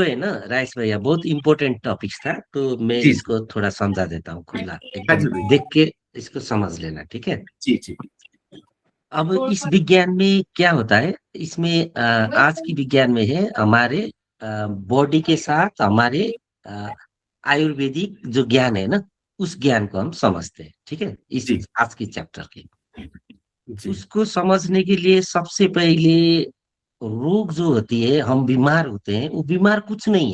तो है ना राइस भैया, बहुत इंपॉर्टेंट टॉपिक था, तो मैं जी जी। इसको थोड़ा समझा देता हूँ खुला हाँ एकदम, जी भैया। देख के इसको समझ लेना, ठीक है। जी जी। अब इस विज्ञान में क्या होता है, इसमें आज की विज्ञान में है हमारे बॉडी के साथ हमारे अ, आयुर्वेदिक जो ज्ञान है ना, उस ज्ञान को हम समझते हैं, ठीक है, इस जी आज की चैप्टर के। जी। उसको समझने के लिए सबसे पहले रोग जो होती है, हम बीमार होते हैं, वो बीमार कुछ नहीं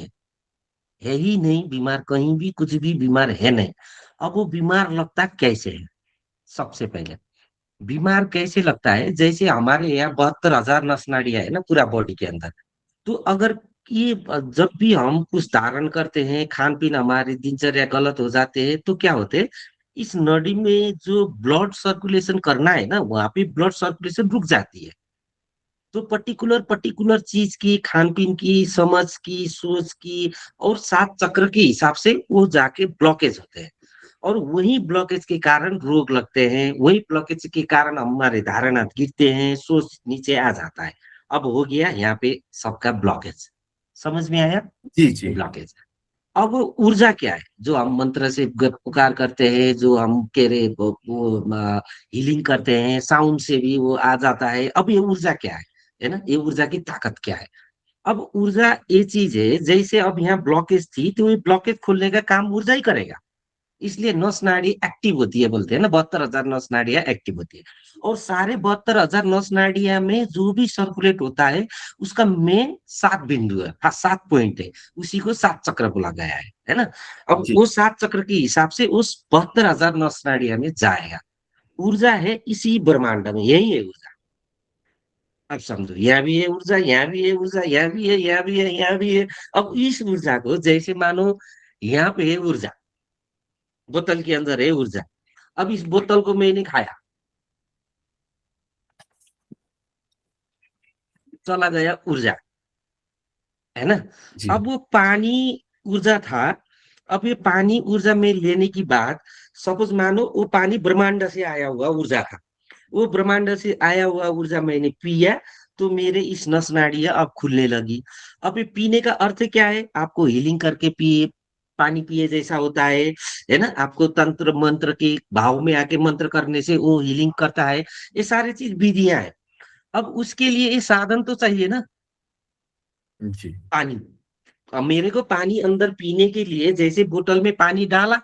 है ही नहीं, बीमार कहीं भी कुछ भी बीमार है नहीं। अब वो बीमार लगता कैसे है, सबसे पहले बीमार कैसे लगता है, जैसे हमारे यहाँ 72,000 नस नाड़ियां है ना पूरा बॉडी के अंदर। तो अगर ये जब भी हम कुछ धारण करते हैं, खान पीन हमारी दिनचर्या गलत हो जाते हैं, तो क्या होते हैं, इस नड़ी में जो ब्लड सर्कुलेशन करना है ना, वहां पे ब्लड सर्कुलेशन रुक जाती है। तो पर्टिकुलर पर्टिकुलर चीज की, खान पीन की, समझ की, सोच की और सात चक्र के हिसाब से वो जाके ब्लॉकेज होते हैं। और वही ब्लॉकेज के कारण रोग लगते हैं, वही ब्लॉकेज के कारण हमारे धारणा गिरते हैं, सोच नीचे आ जाता है। अब हो गया यहाँ पे सबका ब्लॉकेज, समझ में आया, जी जी। ब्लॉकेज। अब ऊर्जा क्या है, जो हम मंत्र से पुकार करते हैं, जो हम कह रहे वो हीलिंग करते हैं, साउंड से भी वो आ जाता है। अब ये ऊर्जा क्या है ना, ये ऊर्जा की ताकत क्या है। अब ऊर्जा ये चीज है, जैसे अब यहाँ ब्लॉकेज थी, तो ये ब्लॉकेज खोलने का काम ऊर्जा ही करेगा। इसलिए नस नाड़ी एक्टिव होती है, बोलते हैं ना 72,000 नस नाड़ियां एक्टिव होती है। और सारे 72,000 नस नाड़ियां में जो भी सर्कुलेट होता है, उसका मेन 7 बिंदु है, हाँ 7 पॉइंट है। उसी को 7 चक्र बोला गया है ना। अब जी वो 7 चक्र के हिसाब से उस 72,000 नस नाड़ियां में जाएगा। ऊर्जा है इसी ब्रह्मांड में, यही है ऊर्जा। अब समझो, यहाँ भी है ऊर्जा, यहाँ भी है ऊर्जा, यहाँ भी है, यहाँ भी है, यहाँ भी है। अब इस ऊर्जा को जैसे मानो यहाँ पे है ऊर्जा, बोतल के अंदर है ऊर्जा। अब इस बोतल को मैंने खाया, चला गया ऊर्जा, है ना। जी। अब वो पानी ऊर्जा था। अब ये पानी ऊर्जा में लेने की बात, सपोज मानो वो पानी ब्रह्मांड से आया हुआ ऊर्जा था। वो ब्रह्मांड से आया हुआ ऊर्जा मैंने पिया, तो मेरे इस नस नाड़ियां अब खुलने लगी। अब ये पीने का अर्थ क्या है, आपको हीलिंग करके पिए, पानी पिए जैसा होता है ना। आपको तंत्र मंत्र के भाव में आके मंत्र करने से वो हीलिंग करता है। ये सारी चीज विधियां है। अब उसके लिए ये साधन तो चाहिए ना, जी। पानी। अब मेरे को पानी अंदर पीने के लिए जैसे बोतल में पानी डाला,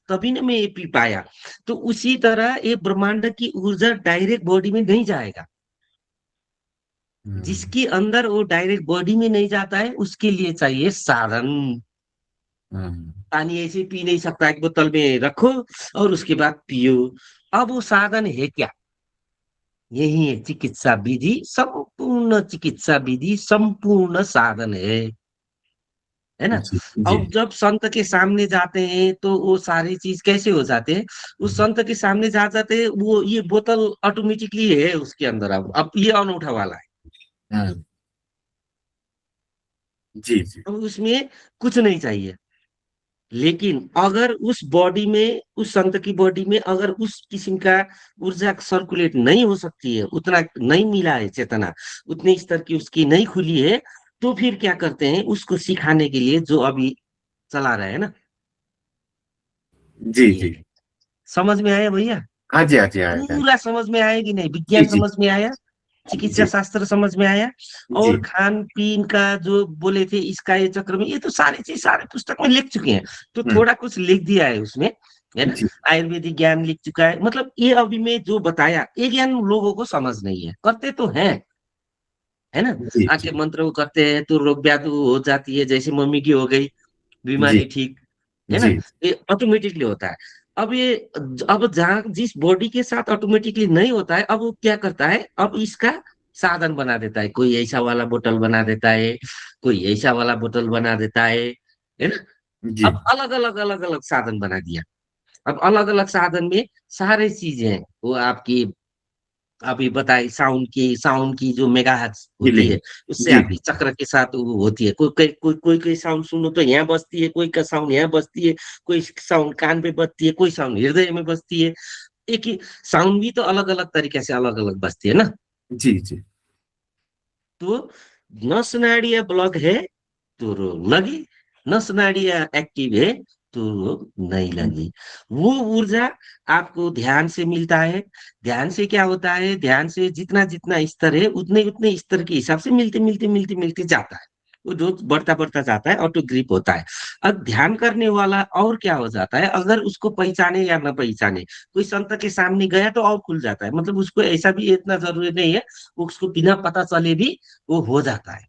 तभी ना मैं ये पी पाया। तो उसी तरह ये ब्रह्मांड की ऊर्जा डायरेक्ट बॉडी में नहीं जाएगा। हम्म जिसके अंदर वो डायरेक्ट बॉडी में नहीं जाता है, उसके लिए चाहिए साधन। हम्म। पानी ऐसे पी नहीं सकता, एक बोतल में रखो और उसके बाद पियो। अब वो साधन है क्या, यही है चिकित्सा विधि, संपूर्ण चिकित्सा विधि संपूर्ण साधन है ना। जी जी। अब जब संत के सामने जाते हैं, तो वो सारी चीज कैसे हो जाते हैं, उस संत के सामने जा जाते हैं, वो ये बोतल ऑटोमेटिकली है उसके अंदर। अब ये अनूठा वाला है। हम्म। जी जी। अब उसमें कुछ नहीं चाहिए। लेकिन अगर उस बॉडी में, उस संत की बॉडी में अगर उस किस्म का ऊर्जा सर्कुलेट नहीं हो सकती है, उतना नहीं मिला है चेतना, उतने स्तर की उसकी नहीं खुली है, तो फिर क्या करते हैं, उसको सिखाने के लिए जो अभी चला रहे हैं ना, जी ये जी। समझ में आया भैया। हाँ जी हाँ जी हाँ पूरा समझ में आया कि नहीं, जी विज्ञान जी समझ में आया, चिकित्सा जी शास्त्र समझ में आया। जी और खान पीन का जो बोले थे, इसका ये चक्र में, ये तो सारी चीज सारे पुस्तक में लिख चुके हैं। तो हम्म। थोड़ा कुछ लिख दिया है उसमें, है ना। जी आयुर्वेदिक ज्ञान लिख चुका है, मतलब ये अभी मैं जो बताया, ये ज्ञान लोगों को समझ नहीं है, करते तो हैं, है ना। जी आके जी मंत्र वो करते हैं तो रोग व्याधि हो जाती है, जैसे मम्मी की हो गई जी बीमारी ठीक, है ना। जी। ये ऑटोमेटिकली होता है। अब ये, अब जहाँ जिस बॉडी के साथ ऑटोमेटिकली नहीं होता है, अब वो क्या करता है, अब इसका साधन बना देता है। कोई ऐसा वाला बोतल बना देता है, कोई ऐसा वाला बोतल बना देता है ना। जी अब अलग अलग अलग अलग साधन बना दिया। अब अलग अलग साधन में सारे चीजें हैं, वो आपकी अभी बताई, साउंड की जो मेगाहर्ट्ज होती हीलिंग। है, उससे जी आपकी चक्र के साथ वो होती है। कोई साउंड सुनो तो यहाँ बजती है, कोई का साउंड यहाँ बजती है, कोई साउंड कान पे बजती है, कोई साउंड हृदय में बजती है। एक ही साउंड भी तो अलग अलग तरीके से अलग अलग बजती है ना। जी जी। तो नस नाड़ी ब्लॉक है, तो रोग लगी, नस नाड़ियां एक्टिव है तो रोग नहीं लगी। वो ऊर्जा आपको ध्यान से मिलता है। ध्यान से क्या होता है, ध्यान से जितना जितना स्तर है उतने उतने स्तर के हिसाब से मिलते मिलते मिलते मिलते जाता है। वो रोज बढ़ता बढ़ता जाता है, ऑटो ग्रिप होता है। अब ध्यान करने वाला और क्या हो जाता है, अगर उसको पहचाने या न पहचाने, कोई संत के सामने गया तो और खुल जाता है, मतलब उसको ऐसा भी इतना जरूरी नहीं है, उसको बिना पता चले भी वो हो जाता है।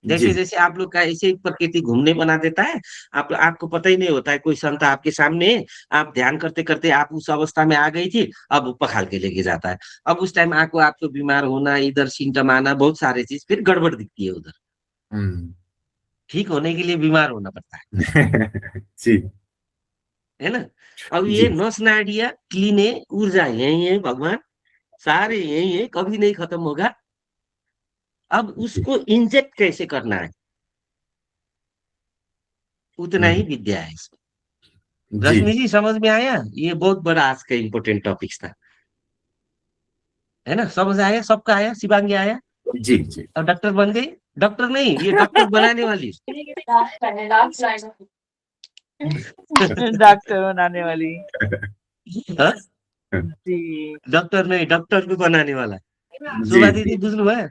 जैसे जी जैसे आप लोग का ऐसे ही प्रकृति घूमने बना देता है। आप आपको पता ही नहीं होता है, कोई संत आपके सामने है, आप ध्यान करते करते आप उस अवस्था में आ गई थी, अब वो पखाल के लेके जाता है। अब उस टाइम आपको बीमार होना, इधर सिम्टम आना, बहुत सारे चीज फिर गड़बड़ दिखती है उधर। हम्म। ठीक होने के लिए बीमार होना पड़ता जी है ना। अब ये जी नस नाड़ियां क्लीन है, ऊर्जा यही है भगवान, सारे यही है, कभी नहीं खत्म होगा। अब जी उसको इंजेक्ट कैसे करना है, उतना ही हम्म, विद्या है इसमें। जी रश्मि जी समझ में आया, ये बहुत बड़ा आज का इम्पोर्टेंट टॉपिक था, है ना। समझ आया, सबका आया, शिवांगी आया। जी जी अब डॉक्टर बन गई। डॉक्टर नहीं, ये डॉक्टर बनाने वाली। डॉक्टर बनाने वाली। हाँ? जी। डॉक्टर नहीं, डॉक्टर को बनाने वाला। जी शोभा जी दीदी बुझलू है।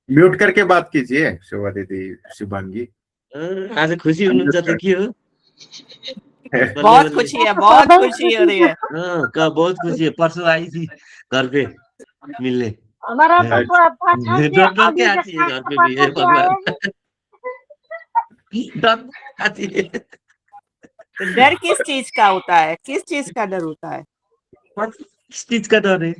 म्यूट करके बात कीजिए शोभा दीदी, शुभांगी। आज खुसी अनम्यूट हुनुहुन्छ त के हो। कर। बल्ले बहुत बल्ले। खुशी है, बहुत खुशी हो रही है। हाँ, बहुत खुशी है, परसों आई थी घर पे मिलने। हमारा तो पूरा पाछा से डॉक्टर के अभी के आती है साथ घर पे भी, पाछा हे से भगवान। आएगी। डॉक्टर आती है। तो डर किस चीज का होता है, किस चीज का डर होता है? किस चीज का डर है?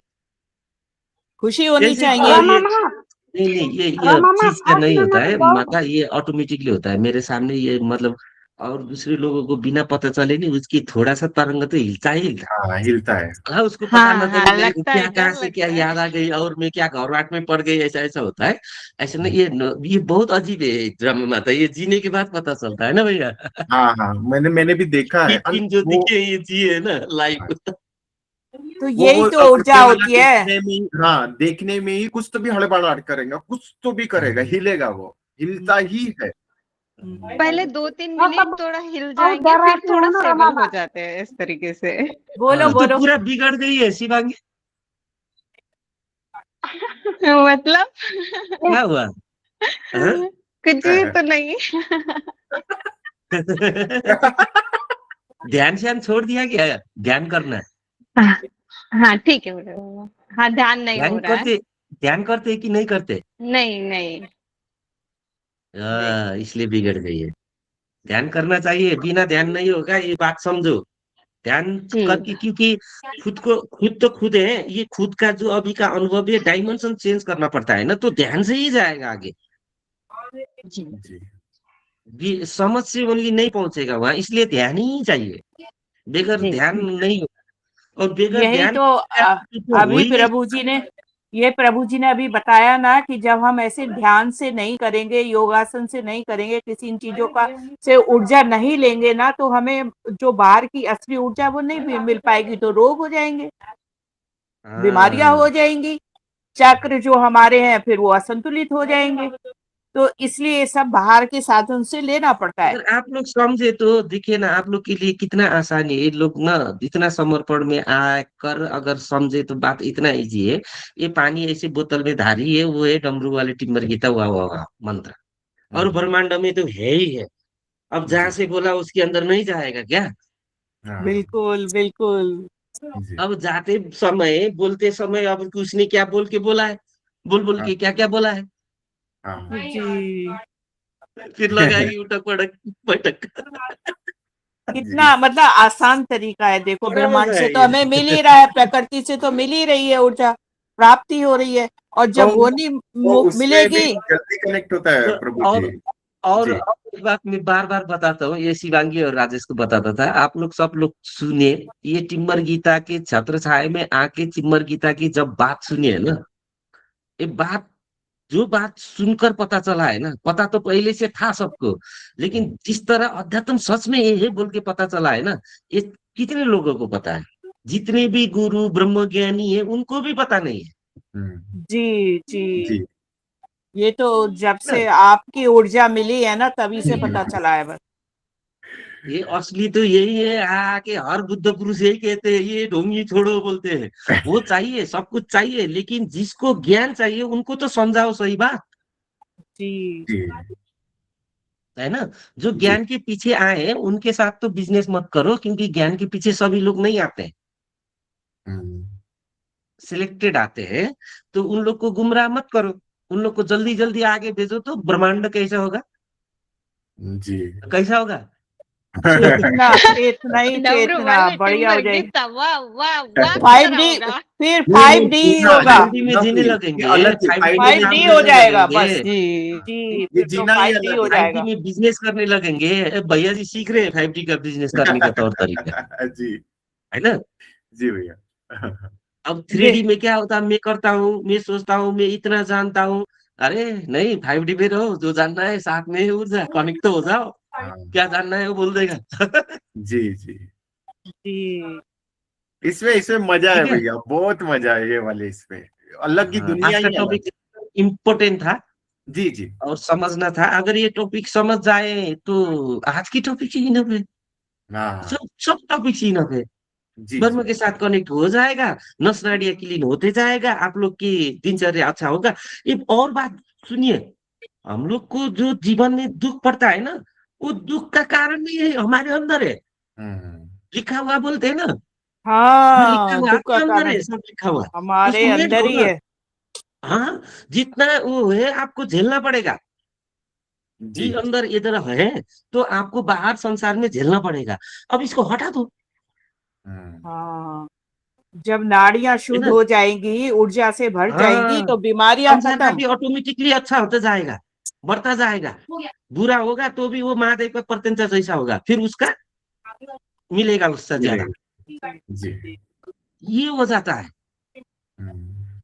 खुशी होनी जैसे कि चाहिए। ये मामा नहीं नहीं, ये मामा चीज का 5 नहीं होता मिनट है बहुत। माता, ये ऑटोमेटिकली होता है मेरे सामने, ये मतलब। और दूसरे लोगों को बिना पता चले नहीं, उसकी थोड़ा सा तरंग तो हिलता ही हिलता हाँ हिलता है। है। हाँ, उसको पता हाँ न चले हाँ, मेरे को लगता क्या है, कहाँ डर से क्या लगता है। याद आ गई और मैं क्या घबराहट में पड़ गई, ऐसा ऐसा होता है। ऐसा नहीं, ये बहुत अजीब है ड्रामा माता, ये जीने के बाद पता चलता है ना भैया। हाँ हाँ मैंने भी देखा है तीन जो वो। दिखे ये जी है ना, लाइफ। तो वो यही तो ऊर्जा करने वाला होती है। देखने में हाँ देखने में ही कुछ तो भी हड़बड़ाहट करेगा, कुछ तो भी करेगा, हिलेगा, वो हिलता ही है। पहले 2-3 हाँ मिनट तब थोड़ा हिल और जाएंगे, फिर डराती हूँ थोड़ा ना स्टेबल मामा। हो जाते हैं इस तरीके से। बोलो तू तो बोलो। पूरा बिगड़ गई है शिवांगी। मतलब क्या हुआ? हाँ? कुछ भी तो नहीं। ध्यान श्यान छोड़ दिया क्या, ध्यान करना है? हाँ ठीक है मेरे बाबा। हाँ ध्यान नहीं हो ध्यान रहा है। करते, ध्यान करते कि नहीं करते? नहीं नहीं। इसलिए बिगड़ गई है। ध्यान करना चाहिए, बिना ध्यान नहीं होगा, ये बात समझो। ध्यान जी करके, क्योंकि खुद तो खुद है, ये खुद का जो अभी का अनुभव है, डायमेंशन चेंज करना पड़ता है ना, तो ध्यान से ही जाएगा आगे। जी। जी समझ से ओनली नहीं पहुंचेगा वहां, इसलिए ध्यान ही चाहिए। बगैर जी ध्यान नहीं होगा, और बगैर यही ध्यान तो तो हो अभी ही नहीं प्रभु जी ने, ये प्रभु जी ने अभी बताया ना कि जब हम ऐसे ध्यान से नहीं करेंगे, योगासन से नहीं करेंगे, किसी इन चीजों का से ऊर्जा नहीं लेंगे ना, तो हमें जो बाहर की असली ऊर्जा वो नहीं मिल पाएगी, तो रोग हो जाएंगे, बीमारियां हो हाँ। जाएंगी, चक्र जो हमारे हैं फिर वो असंतुलित हो जाएंगे। तो इसलिए ये सब बाहर के साधन से लेना पड़ता है। अगर आप लोग समझे तो देखिए ना, आप लोग के लिए कितना आसान है, ये लोग ना इतना समर्पण में आकर अगर समझे तो बात इतना इजी है। ये पानी ऐसे बोतल में धारी है, वो है डमरू वाले टिम्बर गीता, वाह मंत्र। और हम्म, ब्रह्मांड में तो है ही है। अब जहां जी से बोला उसके अंदर नहीं जाएगा क्या? हाँ बिल्कुल बिल्कुल। जी अब जाते समय, बोलते समय, अब उसने क्या बोल के बोला है, बोल बोल हाँ के क्या क्या बोला है, हाँ जी। फिर लगाएगी उठक पटक पटक। जी कितना मतलब आसान तरीका है, देखो बड़ा ब्रह्मांड मजा से है तो ये। हमें मिल ही रहा है, प्रकृति से तो मिल ही रही है, ऊर्जा प्राप्ति हो रही है, और तो जब वो नहीं वो उससे भी मिलेगी। जल्दी कनेक्ट होता है तो प्रभु और जी। और जी और एक बात मैं बार बार बताता हूँ, ये शिवांगी और राजेश को बताता था, आप लोग सब लोग सुनिए। ये टिम्बर गीता के छत्र छाया में आके टिम्बर गीता की जब बात सुनिए ना, ये बात, जो बात सुनकर पता चला है ना, पता तो पहले से था सबको, लेकिन जिस तरह अध्यात्म सच में ये है बोल के पता चला है ना, ये कितने लोगों को पता है? जितने भी गुरु ब्रह्म ज्ञानी है उनको भी पता नहीं है। हम्म, जी जी। जी ये तो जब से आपकी ऊर्जा मिली है ना तभी से पता चला है बस। ये असली तो यही है कि हर बुद्ध पुरुष यही कहते हैं, ये ढोंगी छोड़ो बोलते हैं। वो चाहिए, सब कुछ चाहिए, लेकिन जिसको ज्ञान चाहिए उनको तो समझाओ सही बात, जी जी है ना। जो जी ज्ञान के पीछे आए हैं उनके साथ तो बिजनेस मत करो, क्योंकि ज्ञान के पीछे सभी लोग नहीं आते हैं, हम्म, सिलेक्टेड आते हैं। तो उन लोग को गुमराह मत करो, उन लोग को जल्दी जल्दी आगे भेजो तो ब्रह्मांड कैसा होगा, जी कैसा होगा। चेतना, चेतना ही डमरू चेतना वाले बढ़िया हो टिम्बर जाएगी। गिफ्ट वाह वाह वाह किस 5D, तरह होगा। फिर नहीं नहीं, 5D ही हाँ, होगा। 5D में जीने ये लगेंगे, अलग है, 5D में 5D काम हो करने जाएगा लगेंगे, बस। हाँ, जी ये फिर तो जीना ही 5D अलग हो है। 5D जाएगा। में बिजनेस करने लगेंगे। भैया जी सीख रहे हैं 5D का बिजनेस करने का तौर तरीका, जी है ना। जी भैया। अब दे 3D में क्या होता है, मैं करता हूँ, मैं सोचता हूँ मैं इतना जानता हूँ। अरे नहीं, 5D में रहो, जो जानना है साथ में ही ऊर्जा कनेक्ट तो हो जाओ, हाँ, क्या जानना है वो बोल देगा। जी जी जी इसमें इसमें मजा है ठीक है। भैया, बहुत मजा है ये वाले इसमें, अलग की हाँ, दुनिया आज का ही अलग। टॉपिक इम्पोर्टेंट था जी जी और समझना था। अगर ये टॉपिक समझ जाए तो आज की टॉपिक ही इनफ है, हाँ सब सब टॉपिक ही इनफ है। जी धर्म जी के साथ कनेक्ट हो जाएगा, नस नाड़ियाँ क्लीन होते जाएगा, आप लोग की दिनचर्या अच्छा होगा। एक और बात सुनिए, हम लोग को जो जीवन में दुख पड़ता है ना, वो दुख का कारण भी ये हमारे अंदर है, हम्म, लिखा हुआ बोलते हैं ना। जो लिखा हाँ, हुआ दुख का आपके अंदर कारण है, सब लिखा हुआ, हमारे उसको मेट अंदर दो ही ना। है। हाँ, जितना वो है आपको झेलना पड़ेगा, जी ये अंदर इधर है, तो आपको बाहर संसार में झेलना पड़ेगा। अब इसको हटा दो, हम्म, हाँ, जब नाड़ियां है शुद्ध ना। हो जाएंगी, ऊर्जा से भर जाएंगी हाँ, तो बीमारियां संसार का खत्म। भी ऑटोमेटिकली अच्छा होता जाएगा, बढ़ता जाएगा। बुरा होगा तो भी वो महादेव का प्रत्यंचा जैसा होगा, फिर उसका मिलेगा उससे ज्यादा, मिलेगा जी। ये हो जाता है। हम्म,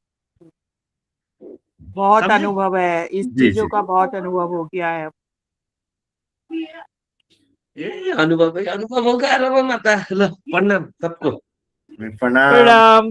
बहुत समझे। अनुभव है, इस जी चीजों जी का बहुत अनुभव हो गया है। ए अनुभव है, अनुभव होगा। अनुभव माता, लो प्रणाम सबको। प्रणाम। प्रणाम।